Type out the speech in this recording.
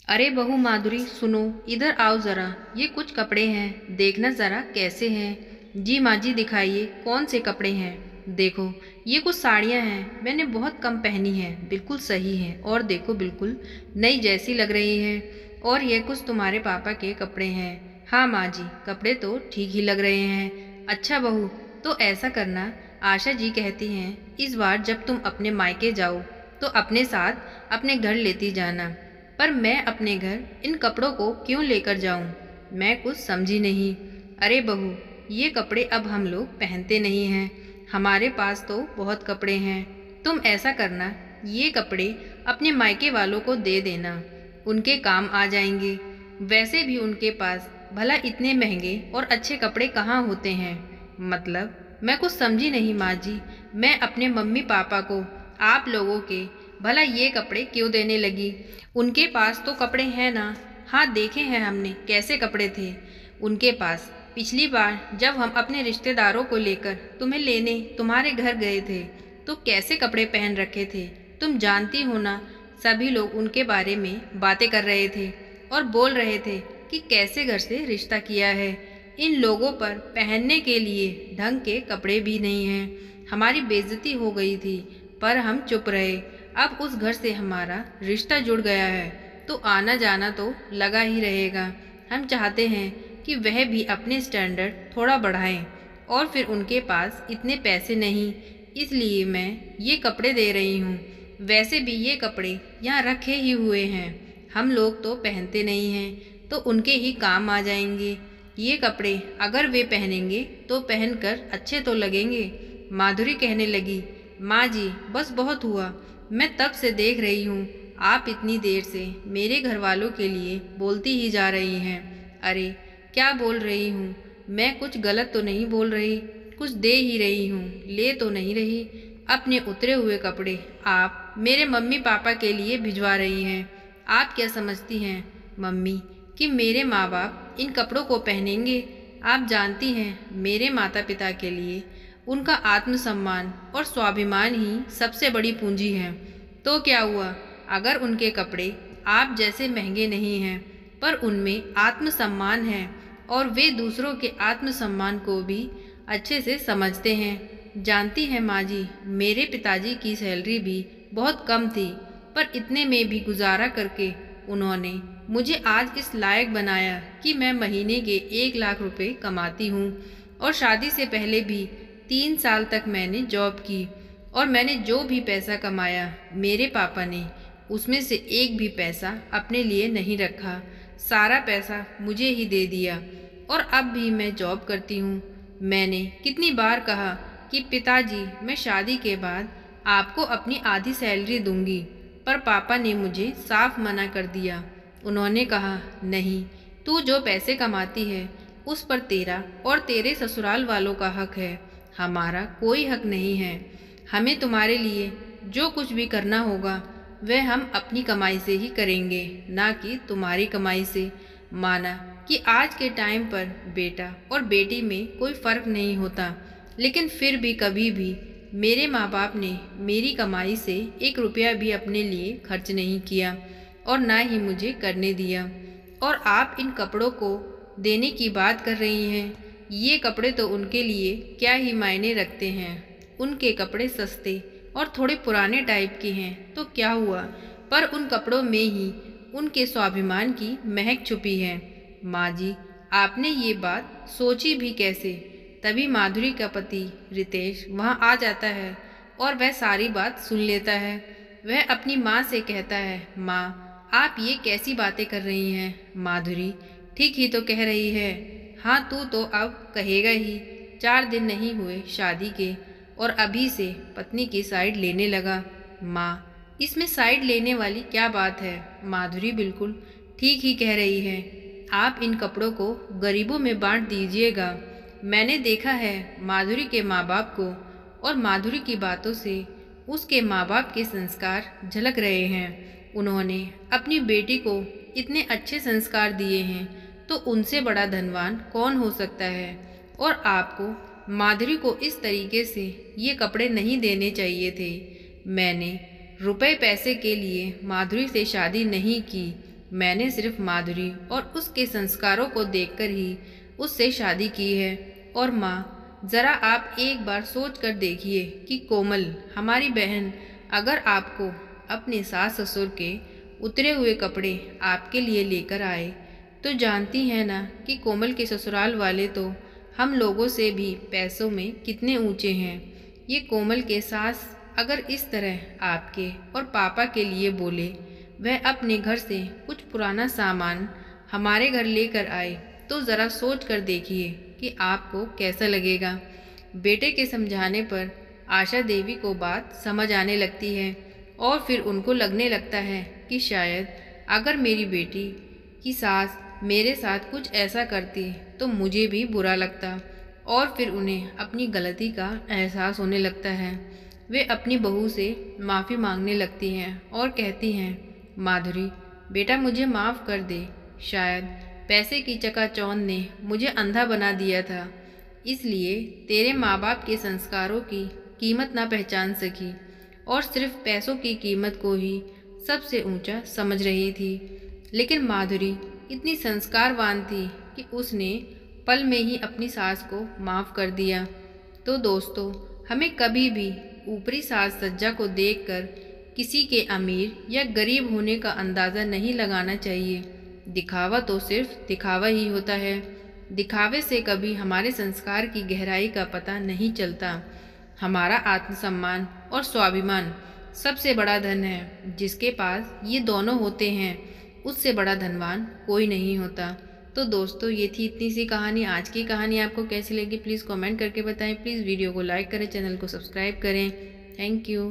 अरे बहू माधुरी सुनो, इधर आओ ज़रा। ये कुछ कपड़े हैं, देखना ज़रा कैसे हैं। जी माँ जी, दिखाइए कौन से कपड़े हैं। देखो, ये कुछ साड़ियाँ हैं, मैंने बहुत कम पहनी हैं, बिल्कुल सही हैं और देखो बिल्कुल नई जैसी लग रही हैं। और ये कुछ तुम्हारे पापा के कपड़े हैं। हाँ माँ जी, कपड़े तो ठीक ही लग रहे हैं। अच्छा बहू, तो ऐसा करना, आशा जी कहती हैं इस बार जब तुम अपने मायके जाओ तो अपने साथ अपने घर लेती जाना। पर मैं अपने घर इन कपड़ों को क्यों लेकर जाऊं? मैं कुछ समझी नहीं। अरे बहू, ये कपड़े अब हम लोग पहनते नहीं हैं, हमारे पास तो बहुत कपड़े हैं। तुम ऐसा करना, ये कपड़े अपने मायके वालों को दे देना, उनके काम आ जाएंगे। वैसे भी उनके पास भला इतने महंगे और अच्छे कपड़े कहाँ होते हैं। मतलब मैं कुछ समझी नहीं माँ जी। मैं अपने मम्मी पापा को आप लोगों के भला ये कपड़े क्यों देने लगी? उनके पास तो कपड़े हैं ना। हाँ, देखे हैं हमने कैसे कपड़े थे उनके पास। पिछली बार जब हम अपने रिश्तेदारों को लेकर तुम्हें लेने तुम्हारे घर गए थे तो कैसे कपड़े पहन रखे थे, तुम जानती हो ना। सभी लोग उनके बारे में बातें कर रहे थे और बोल रहे थे कि कैसे घर से रिश्ता किया है। इन लोगों पर पहनने के लिए ढंग के कपड़े भी नहीं हैं। हमारी बेइज्जती हो गई थी, पर हम चुप रहे। अब उस घर से हमारा रिश्ता जुड़ गया है तो आना जाना तो लगा ही रहेगा। हम चाहते हैं कि वह भी अपने स्टैंडर्ड थोड़ा बढ़ाएं, और फिर उनके पास इतने पैसे नहीं, इसलिए मैं ये कपड़े दे रही हूँ। वैसे भी ये कपड़े यहाँ रखे ही हुए हैं, हम लोग तो पहनते नहीं हैं, तो उनके ही काम आ जाएंगे। ये कपड़े अगर वे पहनेंगे तो पहनकर अच्छे तो लगेंगे। माधुरी कहने लगी, माँ जी बस बहुत हुआ। मैं तब से देख रही हूँ आप इतनी देर से मेरे घर वालों के लिए बोलती ही जा रही हैं। अरे क्या बोल रही हूँ मैं? कुछ गलत तो नहीं बोल रही, कुछ दे ही रही हूँ, ले तो नहीं रही। अपने उतरे हुए कपड़े आप मेरे मम्मी पापा के लिए भिजवा रही हैं। आप क्या समझती हैं मम्मी कि मेरे माँ बाप इन कपड़ों को पहनेंगे? आप जानती हैं मेरे माता पिता के लिए उनका आत्मसम्मान और स्वाभिमान ही सबसे बड़ी पूंजी है। तो क्या हुआ अगर उनके कपड़े आप जैसे महंगे नहीं हैं, पर उनमें आत्मसम्मान है और वे दूसरों के आत्मसम्मान को भी अच्छे से समझते हैं। जानती हैं माँ जी, मेरे पिताजी की सैलरी भी बहुत कम थी, पर इतने में भी गुजारा करके उन्होंने मुझे आज इस लायक बनाया कि मैं महीने के 1 लाख रुपए कमाती हूँ। और शादी से पहले भी 3 साल तक मैंने जॉब की, और मैंने जो भी पैसा कमाया मेरे पापा ने उसमें से एक भी पैसा अपने लिए नहीं रखा, सारा पैसा मुझे ही दे दिया। और अब भी मैं जॉब करती हूँ। मैंने कितनी बार कहा कि पिताजी मैं शादी के बाद आपको अपनी आधी सैलरी दूंगी, पर पापा ने मुझे साफ मना कर दिया। उन्होंने कहा, नहीं, तू जो पैसे कमाती है उस पर तेरा और तेरे ससुराल वालों का हक है, हमारा कोई हक नहीं है। हमें तुम्हारे लिए जो कुछ भी करना होगा वह हम अपनी कमाई से ही करेंगे, ना कि तुम्हारी कमाई से। माना कि आज के टाइम पर बेटा और बेटी में कोई फ़र्क नहीं होता, लेकिन फिर भी कभी भी मेरे माँ बाप ने मेरी कमाई से 1 रुपया भी अपने लिए खर्च नहीं किया और ना ही मुझे करने दिया। और आप इन कपड़ों को देने की बात कर रही हैं। ये कपड़े तो उनके लिए क्या ही मायने रखते हैं। उनके कपड़े सस्ते और थोड़े पुराने टाइप के हैं तो क्या हुआ, पर उन कपड़ों में ही उनके स्वाभिमान की महक छुपी है। माँ जी, आपने ये बात सोची भी कैसे? तभी माधुरी का पति रितेश वहाँ आ जाता है और वह सारी बात सुन लेता है। वह अपनी माँ से कहता है, माँ आप ये कैसी बातें कर रही हैं? माधुरी ठीक ही तो कह रही है। हाँ, तू तो अब कहेगा ही। 4 दिन नहीं हुए शादी के और अभी से पत्नी की साइड लेने लगा। माँ, इसमें साइड लेने वाली क्या बात है? माधुरी बिल्कुल ठीक ही कह रही है। आप इन कपड़ों को गरीबों में बांट दीजिएगा। मैंने देखा है माधुरी के माँ बाप को, और माधुरी की बातों से उसके माँ बाप के संस्कार झलक रहे हैं। उन्होंने अपनी बेटी को इतने अच्छे संस्कार दिए हैं तो उनसे बड़ा धनवान कौन हो सकता है। और आपको माधुरी को इस तरीके से ये कपड़े नहीं देने चाहिए थे। मैंने रुपए पैसे के लिए माधुरी से शादी नहीं की। मैंने सिर्फ माधुरी और उसके संस्कारों को देखकर ही उससे शादी की है। और माँ, ज़रा आप एक बार सोच कर देखिए कि कोमल, हमारी बहन, अगर आपको अपने सास ससुर के उतरे हुए कपड़े आपके लिए लेकर आए तो जानती हैं ना कि कोमल के ससुराल वाले तो हम लोगों से भी पैसों में कितने ऊंचे हैं। ये कोमल के सास अगर इस तरह आपके और पापा के लिए बोले, वह अपने घर से कुछ पुराना सामान हमारे घर लेकर आए, तो ज़रा सोच कर देखिए कि आपको कैसा लगेगा। बेटे के समझाने पर आशा देवी को बात समझ आने लगती है और फिर उनको लगने लगता है कि शायद अगर मेरी बेटी की सास मेरे साथ कुछ ऐसा करती तो मुझे भी बुरा लगता। और फिर उन्हें अपनी गलती का एहसास होने लगता है। वे अपनी बहू से माफ़ी मांगने लगती हैं और कहती हैं, माधुरी बेटा, मुझे माफ़ कर दे। शायद पैसे की चकाचौंध ने मुझे अंधा बना दिया था, इसलिए तेरे माँ बाप के संस्कारों की कीमत ना पहचान सकी और सिर्फ पैसों की कीमत को ही सबसे ऊंचा समझ रही थी। लेकिन माधुरी इतनी संस्कारवान थी कि उसने पल में ही अपनी सास को माफ़ कर दिया। तो दोस्तों, हमें कभी भी ऊपरी साज सज्जा को देखकर किसी के अमीर या गरीब होने का अंदाज़ा नहीं लगाना चाहिए। दिखावा तो सिर्फ दिखावा ही होता है। दिखावे से कभी हमारे संस्कार की गहराई का पता नहीं चलता। हमारा आत्मसम्मान और स्वाभिमान सबसे बड़ा धन है। जिसके पास ये दोनों होते हैं, उससे बड़ा धनवान कोई नहीं होता। तो दोस्तों, ये थी इतनी सी कहानी। आज की कहानी आपको कैसी लगी प्लीज़ कमेंट करके बताएं। प्लीज़ वीडियो को लाइक करें, चैनल को सब्सक्राइब करें। Thank you.